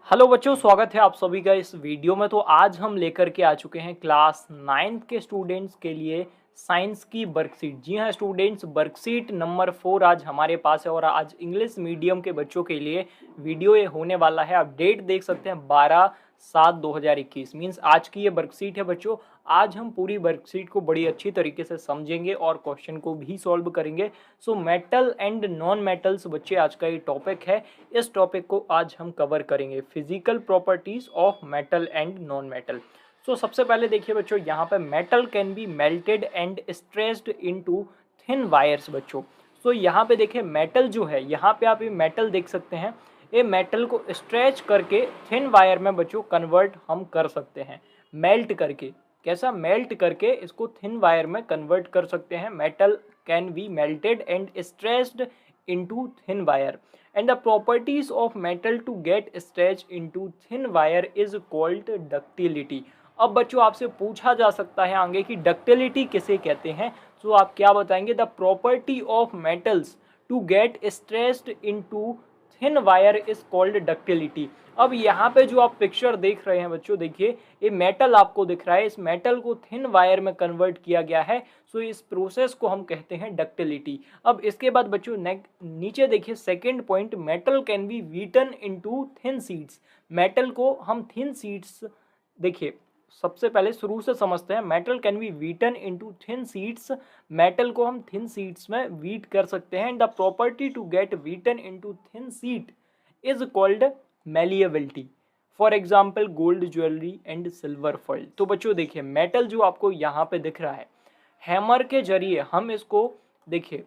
Hello बच्चों, स्वागत है आप सभी का इस वीडियो में। तो आज हम लेकर के आ चुके हैं क्लास 9th के स्टूडेंट्स के लिए साइंस की वर्कशीट। जी हाँ स्टूडेंट्स, वर्कशीट नंबर 4 आज हमारे पास है और आज इंग्लिश मीडियम के बच्चों के लिए वीडियो ये होने वाला है। आप डेट देख सकते हैं 12/7/2021 मीन्स आज की ये वर्कशीट है बच्चों। आज हम पूरी वर्कशीट को बड़ी अच्छी तरीके से समझेंगे और क्वेश्चन को भी सॉल्व करेंगे। So metal and non metals बच्चे आज का ये टॉपिक है। इस टॉपिक को आज हम कवर करेंगे, physical properties of metal and non metal. So सबसे पहले देखिए बच्चों, यहाँ पे metal can be melted and stressed into thin wires बच्चों। सो यहाँ पे देखिए मेटल जो है, यहाँ पे आप ये मेटल देख सकते हैं। ये मेटल को स्ट्रेच करके थिन वायर में बच्चों कन्वर्ट हम कर सकते हैं, मेल्ट करके। कैसा? मेल्ट करके इसको थिन वायर में कन्वर्ट कर सकते हैं। Metal can be melted and stressed into thin wire and the properties of metal to get stretched into thin wire is called ductility। अब बच्चों आपसे पूछा जा सकता है आगे कि डक्टिलिटी किसे कहते हैं, तो आप क्या बताएंगे? The property of metals to get stressed into thin wire is called ductility. अब यहाँ पे जो आप पिक्चर देख रहे हैं बच्चों, देखिए ये मेटल आपको दिख रहा है, इस मेटल को थिन वायर में कन्वर्ट किया गया है। सो इस प्रोसेस को हम कहते हैं डक्टिलिटी। अब इसके बाद बच्चों नीचे देखिए second point, metal can be beaten into thin sheets. Metal को हम थिन शीट्स, देखिए सबसे पहले शुरू से समझते हैं। Metal can be beaten into thin sheets, metal को हम थिन शीट्स में वीट कर सकते हैं। The property to get beaten into thin sheet is called malleability. For example gold jewellery and silver foil. तो बच्चों देखिए मेटल जो आपको यहाँ पे दिख रहा है, हैमर के जरिए हम इसको, देखिए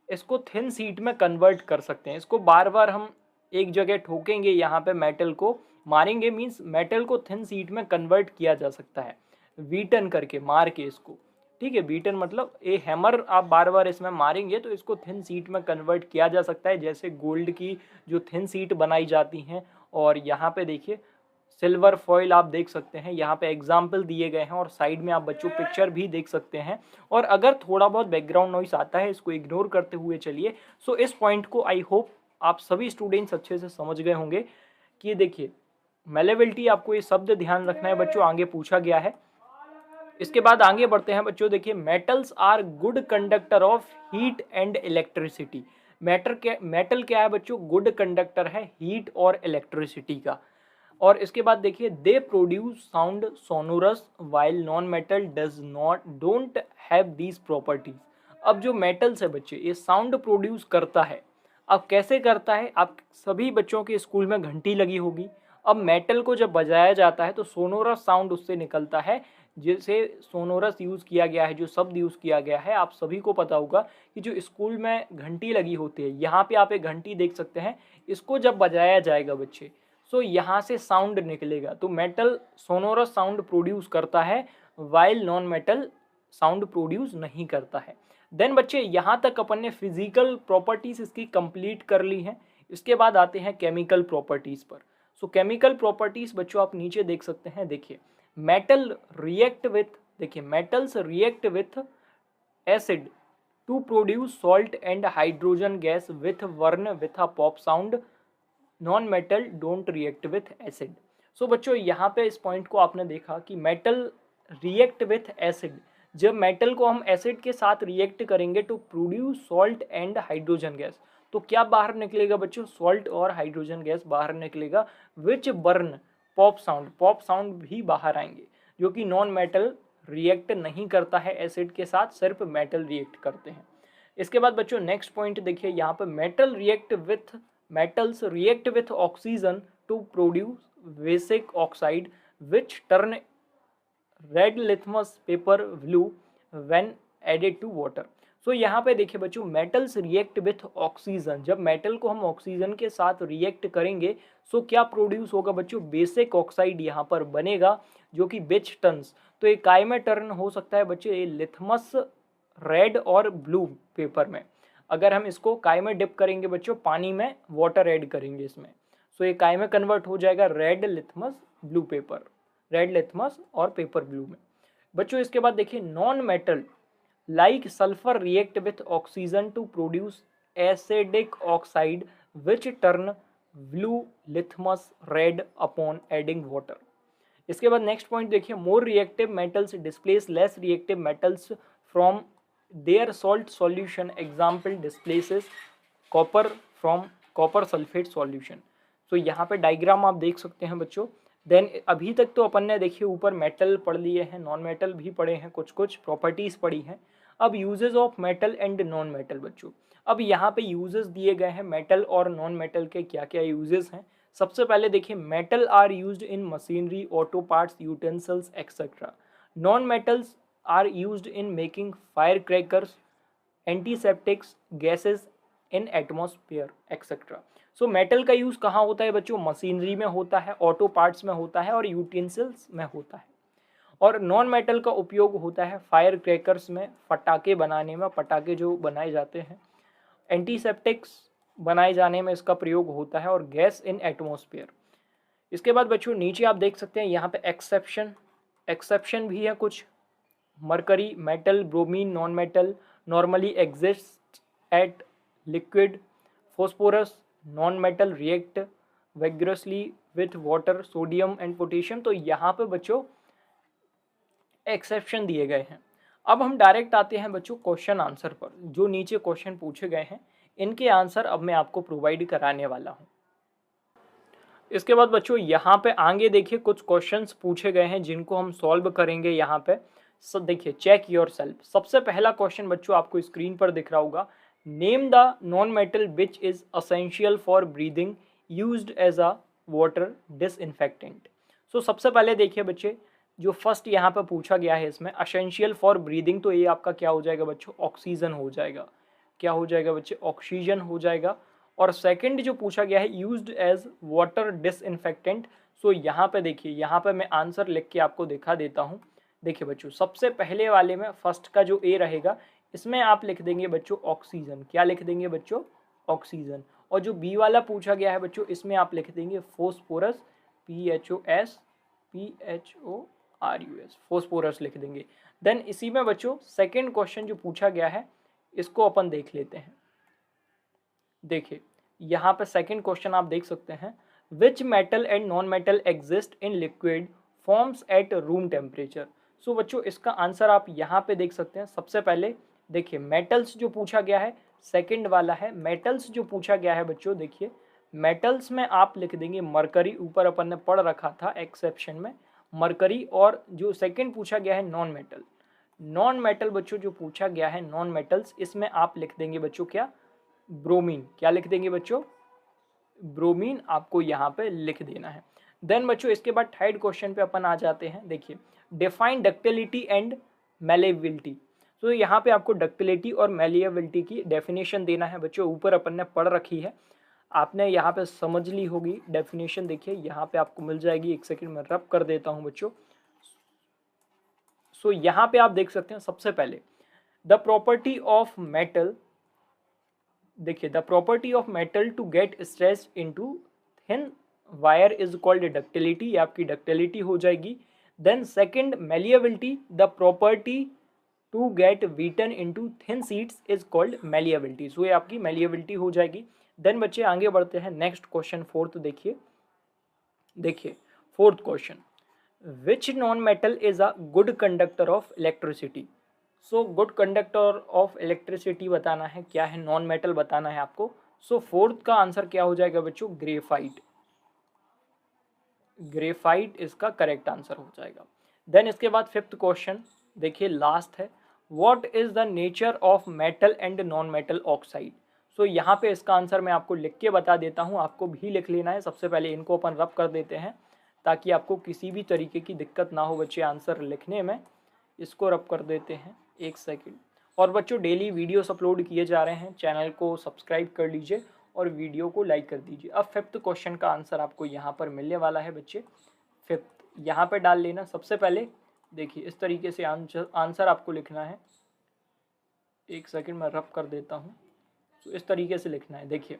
इसको थिन शीट में कन्वर्ट कर सकते हैं। इसको बार बार हम एक जगह ठोकेंगे, यहाँ पे मेटल को मारेंगे, मीन्स मेटल को थिन शीट में कन्वर्ट किया जा सकता है वीटन करके, मार के इसको। ठीक है, बीटन मतलब ये हैमर आप बार बार इसमें मारेंगे तो इसको थिन शीट में कन्वर्ट किया जा सकता है, जैसे गोल्ड की जो थिन शीट बनाई जाती हैं। और यहाँ पे देखिए सिल्वर फॉइल आप देख सकते हैं, यहाँ पे एग्जाम्पल दिए गए हैं और साइड में आप बच्चों पिक्चर भी देख सकते हैं। और अगर थोड़ा बहुत बैकग्राउंड नॉइस आता है इसको इग्नोर करते हुए चलिए। सो इस पॉइंट को आई होप आप सभी स्टूडेंट्स अच्छे से समझ गए होंगे कि देखिए मेलेबिलिटी, आपको ये शब्द ध्यान रखना है बच्चों, आगे पूछा गया है। इसके बाद आगे बढ़ते हैं बच्चों, देखिए metals are good conductor of heat and electricity. Metal क्या है बच्चों? गुड कंडक्टर है हीट और इलेक्ट्रिसिटी का। और इसके बाद देखिए they produce sound sonorous while non metal does not don't have these properties. अब जो मेटल्स है बच्चे, ये साउंड प्रोड्यूस करता है। अब कैसे करता है? आप सभी बच्चों के स्कूल में घंटी लगी होगी। अब मेटल को जब बजाया जाता है तो सोनोरस साउंड उससे निकलता है, जिसे सोनोरस यूज़ किया गया है, जो शब्द यूज़ किया गया है आप सभी को पता होगा कि जो स्कूल में घंटी लगी होती है, यहाँ पे आप एक घंटी देख सकते हैं, इसको जब बजाया जाएगा बच्चे, सो यहाँ से साउंड निकलेगा। तो मेटल सोनोरस साउंड प्रोड्यूस करता है, while non metal sound produce नहीं करता है। देन बच्चे यहाँ तक अपन ने फिजिकल प्रॉपर्टीज इसकी कंप्लीट कर ली हैं। इसके बाद आते हैं केमिकल प्रॉपर्टीज पर। सो केमिकल प्रॉपर्टीज बच्चों आप नीचे देख सकते हैं, देखिए मेटल रिएक्ट विथ, देखिए metals react with acid to produce salt and hydrogen gas with burn with a pop sound. Non metal don't react with acid. So बच्चों यहाँ पे इस पॉइंट को आपने देखा कि मेटल रिएक्ट विथ एसिड, जब मेटल को हम एसिड के साथ रिएक्ट करेंगे तो produce salt and hydrogen gas. तो क्या बाहर निकलेगा बच्चों? सॉल्ट और हाइड्रोजन गैस बाहर निकलेगा, which burn pop sound, pop sound भी बाहर आएंगे, जो कि नॉन मेटल रिएक्ट नहीं करता है एसिड के साथ, सिर्फ मेटल रिएक्ट करते हैं। इसके बाद बच्चों नेक्स्ट पॉइंट देखिए, यहाँ पे metals react with oxygen to produce basic oxide which turn red litmus paper blue when added to water। सो यहाँ पे देखिए बच्चों मेटल्स रिएक्ट विथ ऑक्सीजन, जब मेटल को हम ऑक्सीजन के साथ रिएक्ट करेंगे सो क्या प्रोड्यूस होगा बच्चों? बेसिक ऑक्साइड यहाँ पर बनेगा, जो कि बिच टर्न्स, तो ये काय में टर्न हो सकता है बच्चों? ये लिथमस रेड और ब्लू पेपर में। अगर हम इसको काय में डिप करेंगे बच्चों, पानी में वाटर ऐड करेंगे इसमें, सो ये काय में कन्वर्ट हो जाएगा red litmus blue paper, red litmus और पेपर ब्लू में बच्चों। इसके बाद देखिए non metal like sulphur react with oxygen to produce acidic oxide which turn blue, litmus, red upon adding water. इसके बाद नेक्स्ट पॉइंट देखिए, more reactive metals displace less reactive metals from their salt solution, example displaces copper from copper sulphate solution. तो यहाँ पे diagram आप देख सकते हैं बच्चों। देन अभी तक तो अपन ने देखिए ऊपर मेटल पढ़ लिए हैं, नॉन मेटल भी पढ़े हैं, कुछ कुछ प्रॉपर्टीज पढ़ी हैं। अब uses of metal and non metal बच्चों, अब यहाँ पे यूजेस दिए गए हैं मेटल और नॉन मेटल के क्या क्या यूजेस हैं। सबसे पहले देखिए, metal are used in machinery, auto parts, utensils etcetera. Non metals are used in making fire crackers, antiseptics, gases in atmosphere etcetera. So metal का यूज कहाँ होता है बच्चों? मशीनरी में होता है, ऑटो पार्ट्स में होता है और यूटेंसिल्स में होता है। और नॉन मेटल का उपयोग होता है फायर क्रैकर्स में, पटाखे बनाने में, पटाखे जो बनाए जाते हैं, एंटीसेप्टिक्स बनाए जाने में इसका प्रयोग होता है, और गैस इन एटमॉस्फेयर। इसके बाद बच्चों नीचे आप देख सकते हैं यहाँ पे एक्सेप्शन भी है कुछ। Mercury metal, bromine non metal, normally exist at liquid, phosphorus non metal react vigorously with water, sodium and potassium. तो यहाँ पे बच्चों एक्सेप्शन दिए गए हैं। अब हम डायरेक्ट आते हैं बच्चों क्वेश्चन आंसर पर। जो नीचे क्वेश्चन पूछे गए हैं इनके आंसर अब मैं आपको प्रोवाइड कराने वाला हूं। इसके बाद बच्चों यहाँ पे आगे देखिए कुछ क्वेश्चंस पूछे गए हैं जिनको हम सॉल्व करेंगे यहाँ पे। सब देखिए, चेक योर सेल्फ। सबसे पहला क्वेश्चन बच्चों आपको स्क्रीन पर दिख रहा होगा, name the non metal which is essential for breathing used as a water disinfectant. So सबसे पहले देखिए बच्चे, जो फर्स्ट यहाँ पे पूछा गया है इसमें असेंशियल फॉर ब्रीदिंग, तो ये आपका क्या हो जाएगा बच्चों? ऑक्सीजन हो जाएगा। क्या हो जाएगा बच्चे? ऑक्सीजन हो जाएगा। और सेकंड जो पूछा गया है यूज्ड एज वाटर डिसइंफेक्टेंट, सो यहाँ पे देखिए, यहाँ पे मैं आंसर लिख के आपको दिखा देता हूँ। देखिए बच्चों, सबसे पहले वाले में फर्स्ट का जो ए रहेगा इसमें आप लिख देंगे बच्चों ऑक्सीजन। क्या लिख देंगे बच्चों? ऑक्सीजन। और जो बी वाला पूछा गया है बच्चों इसमें आप लिख देंगे फोस्फोरस, PHOS, फोस्फोरस लिख देंगे। देन इसी में बच्चों सेकंड क्वेश्चन जो पूछा गया है इसको अपन देख लेते हैं। देखिए यहाँ पे सेकंड क्वेश्चन आप देख सकते हैं, which metal and non metal exist in liquid forms at room temperature. So बच्चों इसका आंसर आप यहाँ पे देख सकते हैं। सबसे पहले देखिए मेटल्स जो पूछा गया है, सेकंड वाला है मेटल्स जो पूछा गया है बच्चों। देखिए मेटल्स में आप लिख देंगे मरकरी, ऊपर अपन ने पढ़ रखा था एक्सेप्शन में मरकरी। और जो सेकंड पूछा गया है नॉन मेटल, नॉन मेटल बच्चों जो पूछा गया है नॉन मेटल्स, इसमें आप लिख देंगे बच्चों क्या? ब्रोमीन। क्या लिख देंगे बच्चों? ब्रोमीन आपको यहाँ पे लिख देना है। देन बच्चों इसके बाद थर्ड क्वेश्चन पे अपन आ जाते हैं। देखिए डिफाइन डक्टिलिटी एंड मेलेबिलिटी। तो यहाँ पे आपको डक्टिलिटी और मेलिएबिलिटी की डेफिनेशन देना है बच्चों। ऊपर अपन ने पढ़ रखी है, आपने यहाँ पे समझ ली होगी डेफिनेशन। देखिए यहाँ पे आपको मिल जाएगी, एक सेकंड में रब कर देता हूँ बच्चों। सो यहाँ पे आप देख सकते हैं सबसे पहले द प्रॉपर्टी ऑफ मेटल। देखिए the property of metal to get stretch into thin wire is called ductility, ये आपकी डक्टिलिटी हो जाएगी। Then second malleability, the property to get beaten into thin sheets is called malleability, so ये आपकी malleability हो जाएगी। Then बच्चे आगे बढ़ते हैं नेक्स्ट क्वेश्चन फोर्थ। देखिए fourth question, which non metal is a good conductor of electricity. So good conductor of electricity बताना है, क्या है? नॉन मेटल बताना है आपको। सो फोर्थ का आंसर क्या हो जाएगा बच्चों? ग्रेफाइट। ग्रेफाइट इसका करेक्ट आंसर हो जाएगा। देन इसके बाद फिफ्थ क्वेश्चन देखिए लास्ट है, what is the nature of metal and non metal oxide. So यहाँ पे इसका आंसर मैं आपको लिख के बता देता हूँ, आपको भी लिख लेना है। सबसे पहले इनको अपन रब कर देते हैं ताकि आपको किसी भी तरीके की दिक्कत ना हो बच्चे आंसर लिखने में। इसको रब कर देते हैं, एक सेकंड। और बच्चों डेली वीडियोस अपलोड किए जा रहे हैं, चैनल को सब्सक्राइब कर लीजिए और वीडियो को लाइक कर दीजिए। अब फिफ्थ क्वेश्चन का आंसर आपको यहाँ पर मिलने वाला है बच्चे। फिफ्थ यहाँ पे डाल लेना। सबसे पहले देखिए इस तरीके से आंसर आपको लिखना है, एक सेकंड में रब कर देता हूँ। तो इस तरीके से लिखना है। देखिए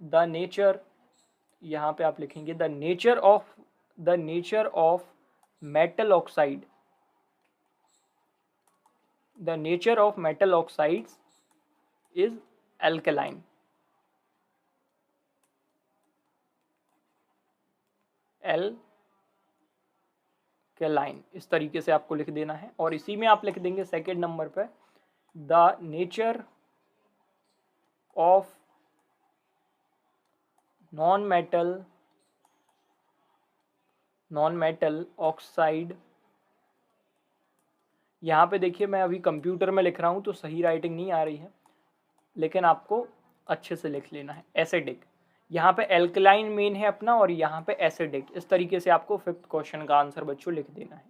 द नेचर, यहाँ पे आप लिखेंगे the nature of metal oxide, the nature of metal oxides is alkaline. Alkaline, इस तरीके से आपको लिख देना है। और इसी में आप लिख देंगे सेकेंड नंबर पे the nature of non metal oxide. यहाँ पे देखिए मैं अभी कंप्यूटर में लिख रहा हूँ तो सही राइटिंग नहीं आ रही है, लेकिन आपको अच्छे से लिख लेना है। एसिडिक, यहाँ पे एल्कलाइन मेन है अपना और यहाँ पे एसिडिक, इस तरीके से आपको फिफ्थ क्वेश्चन का आंसर बच्चों लिख देना है।